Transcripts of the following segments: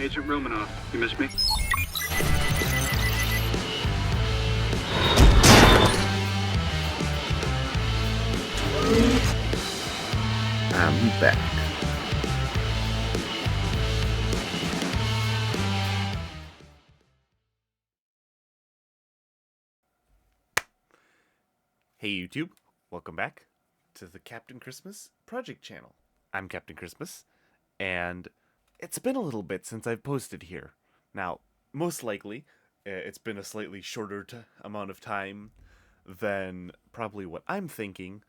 Agent Romanoff, you missed me? I'm back. Hey YouTube, welcome back to the Captain Christmas Project channel. I'm Captain Christmas, and it's been a little bit since I've posted here. Now, most likely, it's been a slightly shorter amount of time than probably what I'm thinking,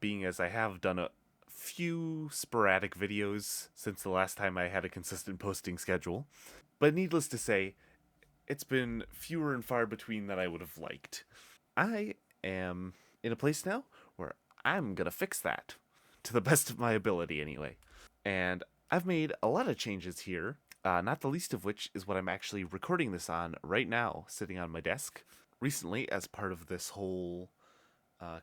being as I have done a few sporadic videos since the last time I had a consistent posting schedule. But needless to say, it's been fewer and far between than I would have liked. I am in a place now where I'm gonna fix that, to the best of my ability anyway. And I've made a lot of changes here, not the least of which is what I'm actually recording this on right now, sitting on my desk. Recently, as part of this whole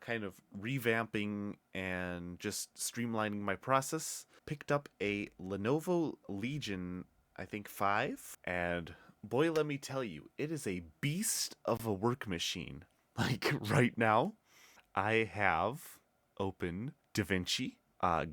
kind of revamping and just streamlining my process, picked up a Lenovo Legion, I think 5, and boy, let me tell you, it is a beast of a work machine. Like right now, I have open DaVinci,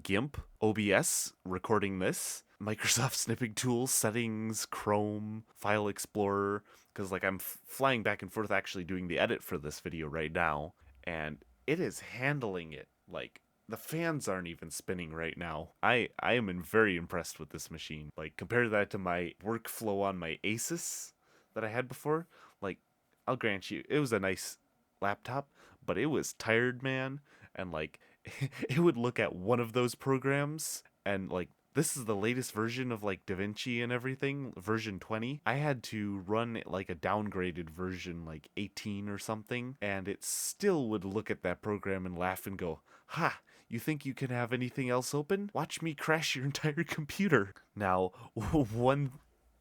GIMP, OBS, recording this, Microsoft Snipping Tools, Settings, Chrome, File Explorer, because like I'm flying back and forth actually doing the edit for this video right now, and it is handling it like the fans aren't even spinning right now. I am very impressed with this machine. Like compare that to my workflow on my Asus that I had before. Like I'll grant you, it was a nice laptop, but it was tired, man, and like it would look at one of those programs and like this is the latest version of like DaVinci and everything, version 20. I had to run like a downgraded version like 18 or something, and it still would look at that program and laugh and go, "Ha, you think you can have anything else open? Watch me crash your entire computer." Now, one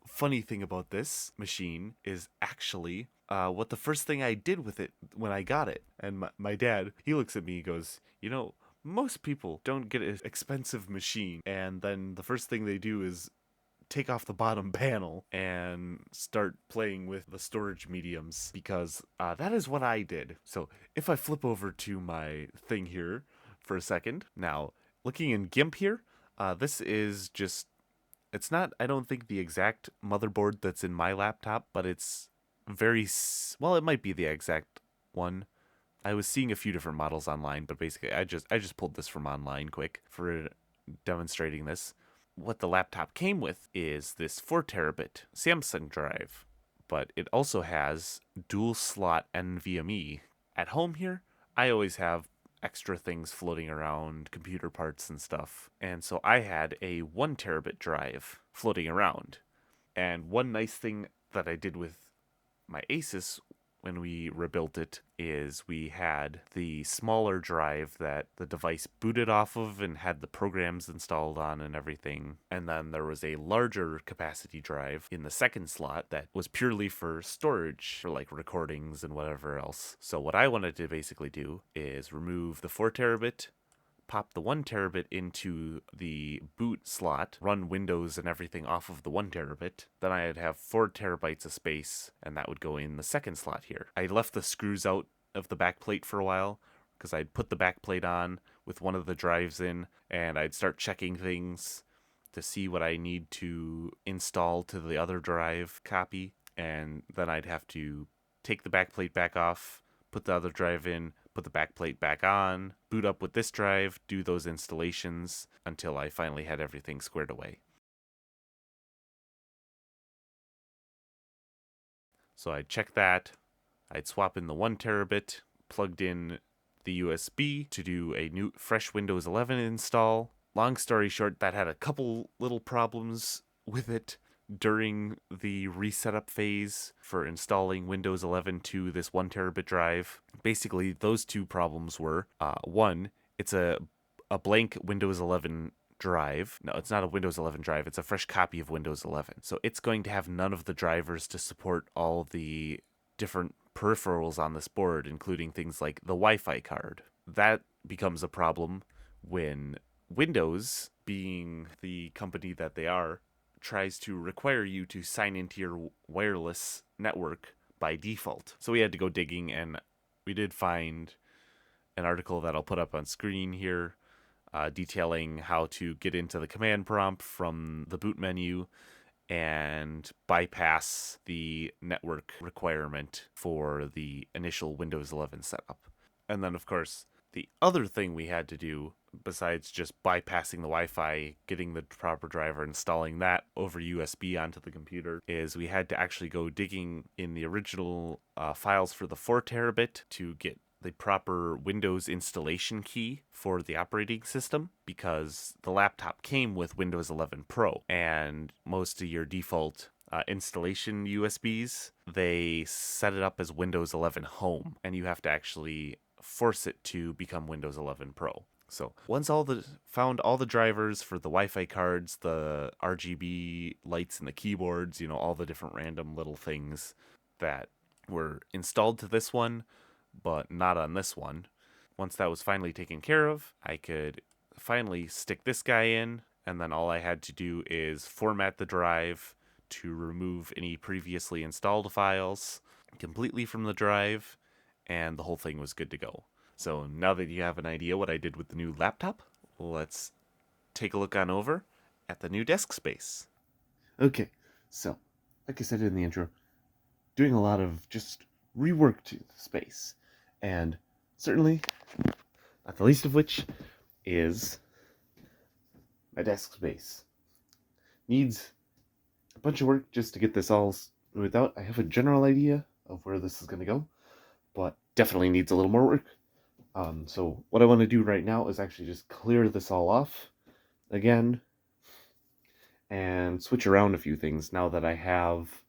funny thing about this machine is actually what the first thing I did with it when I got it. And my dad, he looks at me, he goes, "You know, most people don't get an expensive machine, and then the first thing they do is take off the bottom panel and start playing with the storage mediums, because that is what I did." So if I flip over to my thing here for a second, now looking in GIMP here, this is just, it's not, I don't think, the exact motherboard that's in my laptop, but it's well, it might be the exact one. I was seeing a few different models online, but basically I just pulled this from online quick for demonstrating this. What the laptop came with is this 4 terabit Samsung drive, but it also has dual slot NVMe. At home here, I always have extra things floating around, computer parts and stuff. And so I had a 1 terabit drive floating around. And one nice thing that I did with my Asus when we rebuilt it is we had the smaller drive that the device booted off of and had the programs installed on and everything. And then there was a larger capacity drive in the second slot that was purely for storage for like recordings and whatever else. So what I wanted to basically do is remove the 4 terabit, pop the 1 terabit into the boot slot, run Windows and everything off of the 1 terabit. Then I'd have 4 terabytes of space, and that would go in the second slot here. I left the screws out of the backplate for a while because I'd put the backplate on with one of the drives in, and I'd start checking things to see what I need to install to the other drive copy, and then I'd have to take the backplate back off, put the other drive in, put the backplate back on, boot up with this drive, do those installations until I finally had everything squared away. So I'd check that, I'd swap in the 1 terabit, plugged in the USB to do a new fresh Windows 11 install. Long story short, that had a couple little problems with it during the resetup phase for installing Windows 11 to this 1 terabit drive. Basically, those two problems were, one, it's a blank Windows 11 drive. No, it's not a Windows 11 drive. It's a fresh copy of Windows 11. So it's going to have none of the drivers to support all the different peripherals on this board, including things like the Wi-Fi card. That becomes a problem when Windows, being the company that they are, tries to require you to sign into your wireless network by default. So we had to go digging, and we did find an article that I'll put up on screen here, detailing how to get into the command prompt from the boot menu and bypass the network requirement for the initial Windows 11 setup. And then, of course, the other thing we had to do, besides just bypassing the Wi-Fi, getting the proper driver, installing that over USB onto the computer, is we had to actually go digging in the original files for the 4 terabit to get the proper Windows installation key for the operating system, because the laptop came with Windows 11 Pro, and most of your default installation USBs, they set it up as Windows 11 Home, and you have to actually force it to become Windows 11 Pro. So once found all the drivers for the Wi-Fi cards, the RGB lights and the keyboards, all the different random little things that were installed to this one, but not on this one. Once that was finally taken care of, I could finally stick this guy in, and then all I had to do is format the drive to remove any previously installed files completely from the drive, and the whole thing was good to go. So now that you have an idea what I did with the new laptop, let's take a look on over at the new desk space. Okay, so, like I said in the intro, doing a lot of just rework to the space. And certainly, not the least of which, is my desk space. Needs a bunch of work just to get this all smoothed out. I have a general idea of where this is going to go, but definitely needs a little more work. So what I want to do right now is actually just clear this all off again and switch around a few things now that I have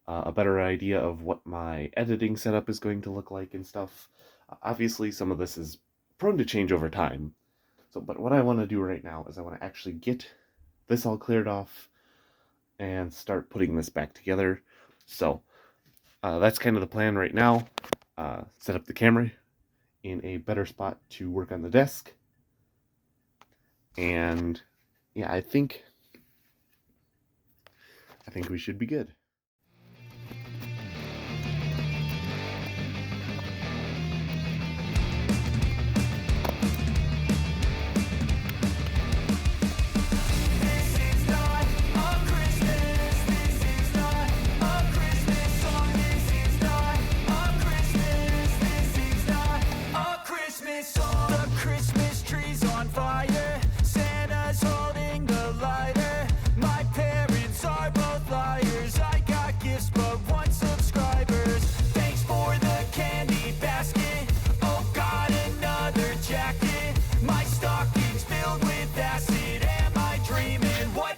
a better idea of what my editing setup is going to look like and stuff. Obviously, some of this is prone to change over time. But what I want to do right now is I want to actually get this all cleared off and start putting this back together. So that's kind of the plan right now. Set up the camera in a better spot to work on the desk. And yeah, I think we should be good.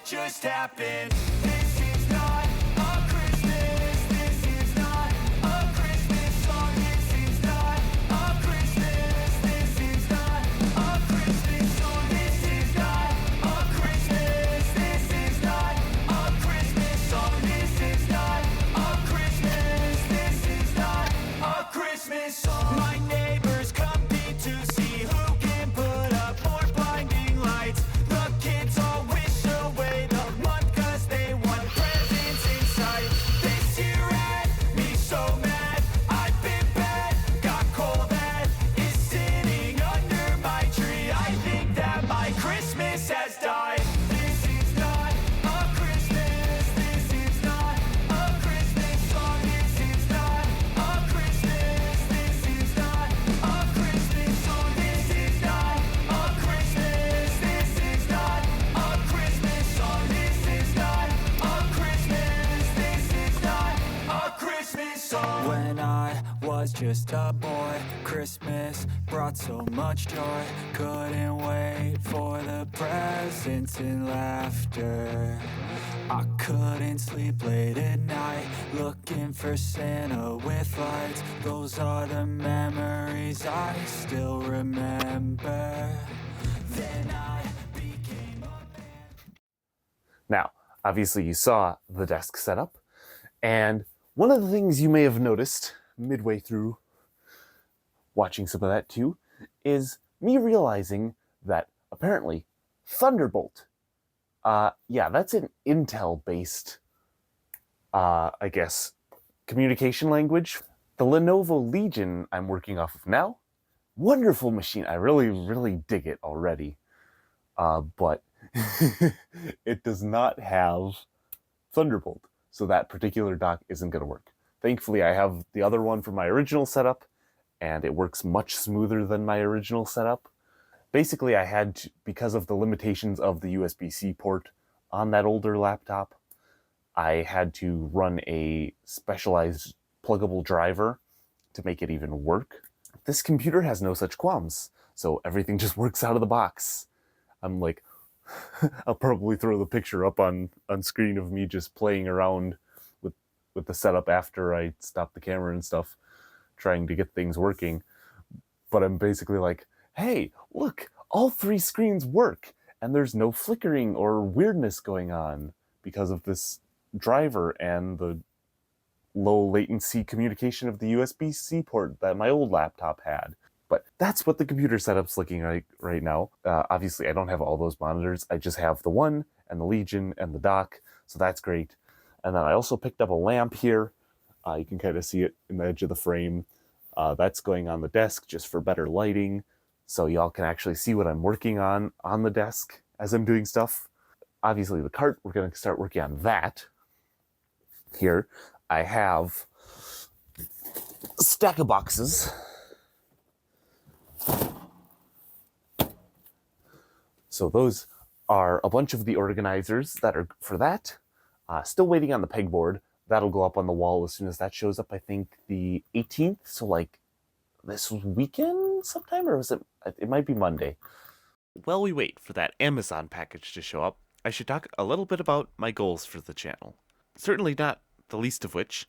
Just happened. This is not a Christmas. This is not a Christmas song. This is not a Christmas. This is not a Christmas song. This is not a Christmas. This is not a Christmas song. This is not a Christmas. This is not a Christmas song. My neighbors compete to see who can put up more blinding lights. The kids all wish away the month 'cause they want presents inside. This year had me so mad. I've been bad, got coal that is sitting under my tree. I think that my Christmas has died. This is not a Christmas. This is not a Christmas song. This is not a Christmas. This is not a Christmas song. This is not a Christmas. This is not a Christmas song. This is not a Christmas. This is not a Christmas song. When I was just a boy, Christmas brought so much joy. Couldn't wait for the presents and laughter. I couldn't sleep late at night, looking for Santa with lights. Those are the memories I still remember. Then I became a man. Now, obviously you saw the desk setup, and one of the things you may have noticed midway through watching some of that too is me realizing that apparently Thunderbolt Yeah, that's an Intel-based, I guess, communication language. The Lenovo Legion I'm working off of now, wonderful machine. I really, really dig it already. But it does not have Thunderbolt, so that particular dock isn't going to work. Thankfully, I have the other one from my original setup, and it works much smoother than my original setup. Basically, I had to, because of the limitations of the USB-C port on that older laptop, I had to run a specialized pluggable driver to make it even work. This computer has no such qualms, so everything just works out of the box. I'm like, I'll probably throw the picture up on screen of me just playing around with the setup after I stop the camera and stuff, trying to get things working. But I'm basically like, hey, look, all 3 screens work, and there's no flickering or weirdness going on because of this driver and the low latency communication of the USB-C port that my old laptop had. But that's what the computer setup's looking like right now. Obviously, I don't have all those monitors. I just have the one and the Legion and the dock, so that's great. And then I also picked up a lamp here. You can kind of see it in the edge of the frame. That's going on the desk just for better lighting, so y'all can actually see what I'm working on the desk as I'm doing stuff. Obviously, the cart, we're going to start working on that. Here, I have a stack of boxes. So those are a bunch of the organizers that are for that. Still waiting on the pegboard. That'll go up on the wall as soon as that shows up, I think the 18th. So like this weekend sometime, or was it? It might be Monday. While we wait for that Amazon package to show up, I should talk a little bit about my goals for the channel. Certainly not the least of which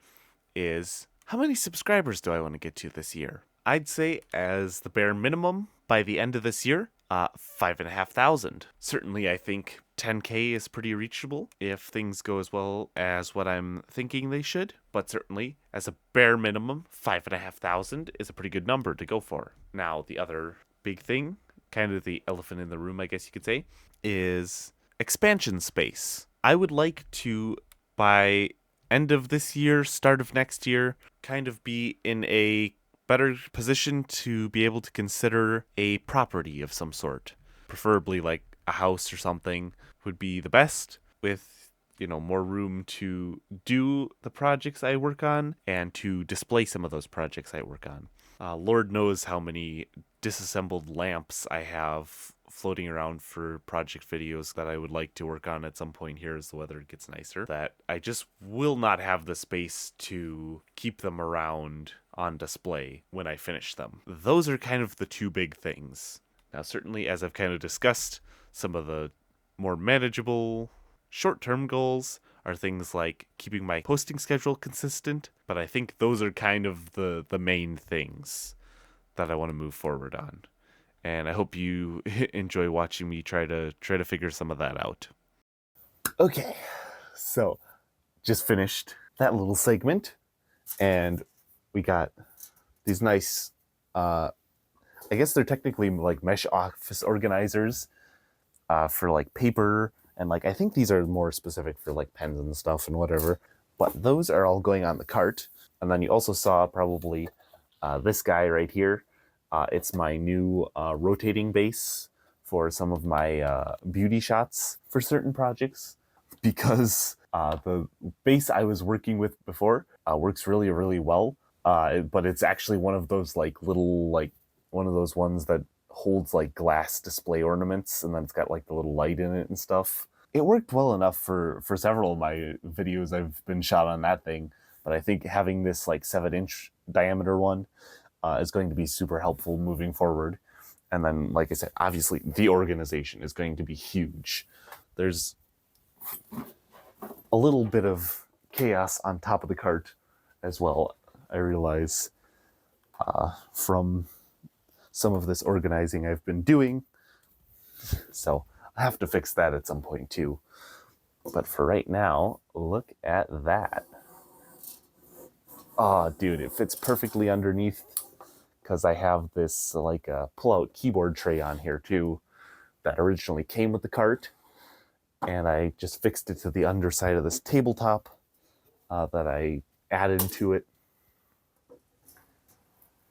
is how many subscribers do I want to get to this year? I'd say as the bare minimum by the end of this year, 5,500. Certainly, I think 10K is pretty reachable if things go as well as what I'm thinking they should. But certainly, as a bare minimum, 5,500 is a pretty good number to go for. Now, the other big thing, kind of the elephant in the room, I guess you could say, is expansion space. I would like to, by end of this year, start of next year, kind of be in a better position to be able to consider a property of some sort. Preferably like a house or something would be the best, with, you know, more room to do the projects I work on and to display some of those projects I work on. Lord knows how many disassembled lamps I have floating around for project videos that I would like to work on at some point here as the weather gets nicer, that I just will not have the space to keep them around on display when I finish them. Those are kind of the 2 big things. Now, certainly, as I've kind of discussed, some of the more manageable short-term goals are things like keeping my posting schedule consistent, but I think those are kind of the main things that I want to move forward on. And I hope you enjoy watching me try to figure some of that out. Okay, so just finished that little segment, and we got these nice, I guess they're technically like mesh office organizers for like paper, and like I think these are more specific for like pens and stuff and whatever, but those are all going on the cart. And then you also saw probably this guy right here. It's my new rotating base for some of my beauty shots for certain projects, because the base I was working with before works really, really well. But it's actually one of those like little, like one of those ones that holds like glass display ornaments, and then it's got like the little light in it and stuff. It worked well enough for several of my videos I've been shot on that thing, but I think having this like 7-inch diameter one is going to be super helpful moving forward. And then, like I said, obviously the organization is going to be huge. There's a little bit of chaos on top of the cart as well, I realize, from some of this organizing I've been doing. So I have to fix that at some point too. But for right now, look at that. Oh, dude, it fits perfectly underneath, because I have this like a pull-out keyboard tray on here too that originally came with the cart. and I just fixed it to the underside of this tabletop that I added to it.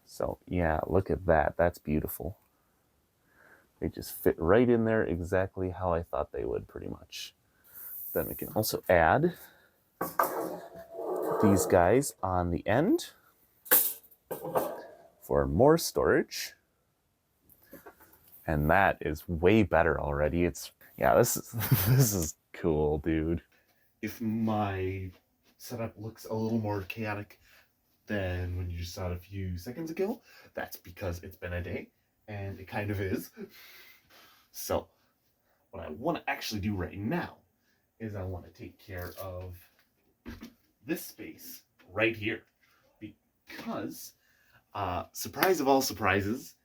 So yeah, look at that. That's beautiful. They just fit right in there exactly how I thought they would, pretty much. Then we can also add these guys on the end for more storage. And that is way better already. Yeah, this is this is cool, dude. If my setup looks a little more chaotic than when you just saw it a few seconds ago, that's because it's been a day, and it kind of is. So, what I want to actually do right now is I want to take care of this space right here. Because, surprise of all surprises,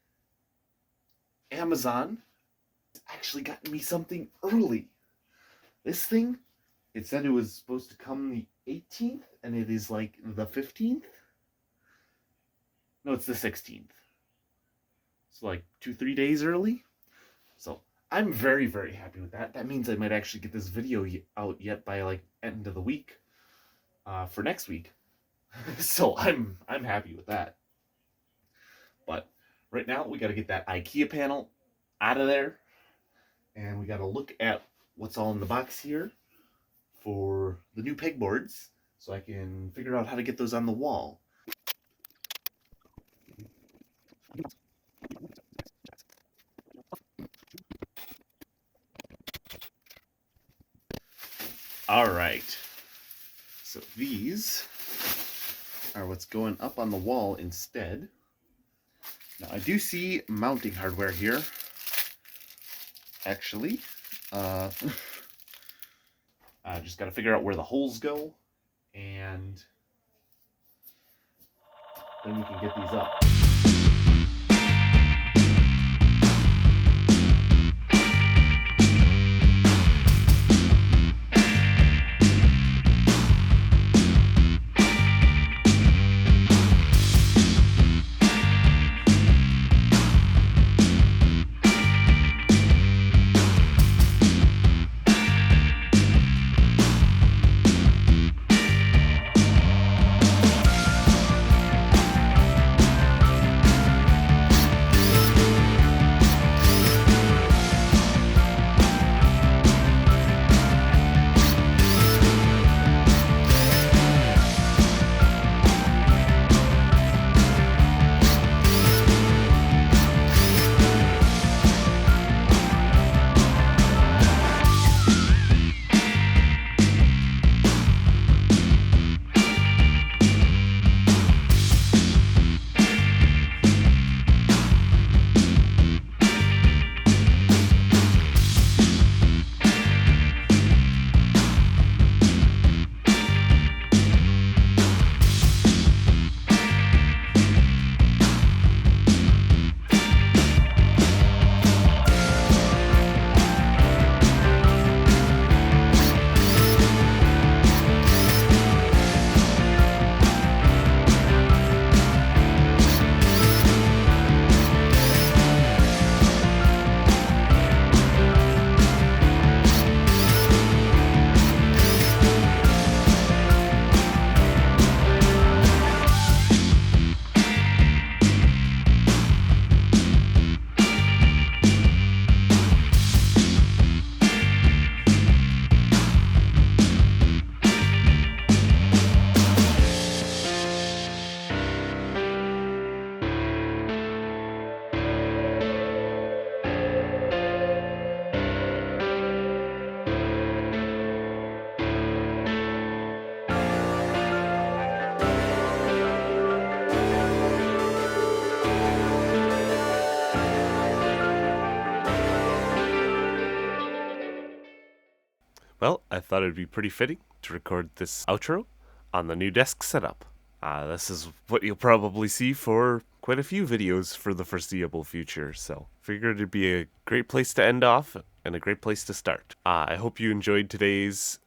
Amazon actually got me something early. This thing, it said it was supposed to come the 18th, and it is like the 15th. No, it's the 16th. It's like 2-3 days early. So I'm very, very happy with that. That means I might actually get this video out yet by like end of the week for next week. So I'm happy with that. But right now we got to get that IKEA panel out of there, and we got to look at what's all in the box here for the new pegboards, so I can figure out how to get those on the wall. All right, so these are what's going up on the wall instead. Now I do see mounting hardware here. Actually, I just got to figure out where the holes go, and then we can get these up. Well, I thought it'd be pretty fitting to record this outro on the new desk setup. This is what you'll probably see for quite a few videos for the foreseeable future, so figured it'd be a great place to end off and a great place to start. I hope you enjoyed today's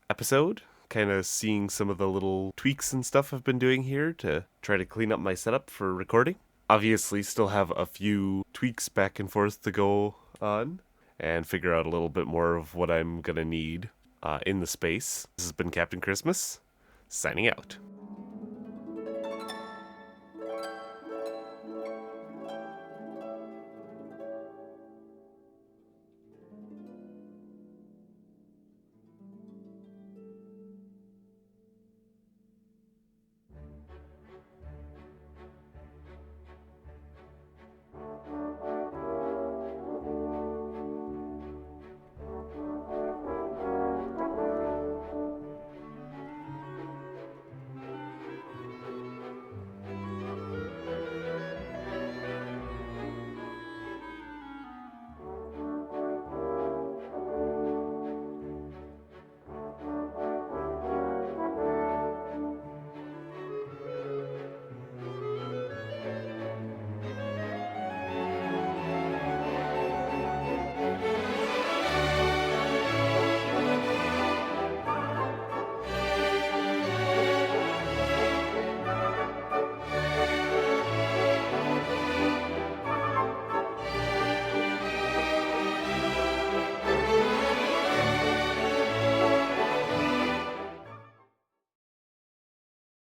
episode, kind of seeing some of the little tweaks and stuff I've been doing here to try to clean up my setup for recording. Obviously, still have a few tweaks back and forth to go on, and figure out a little bit more of what I'm gonna need in the space. This has been Captain Christmas, signing out.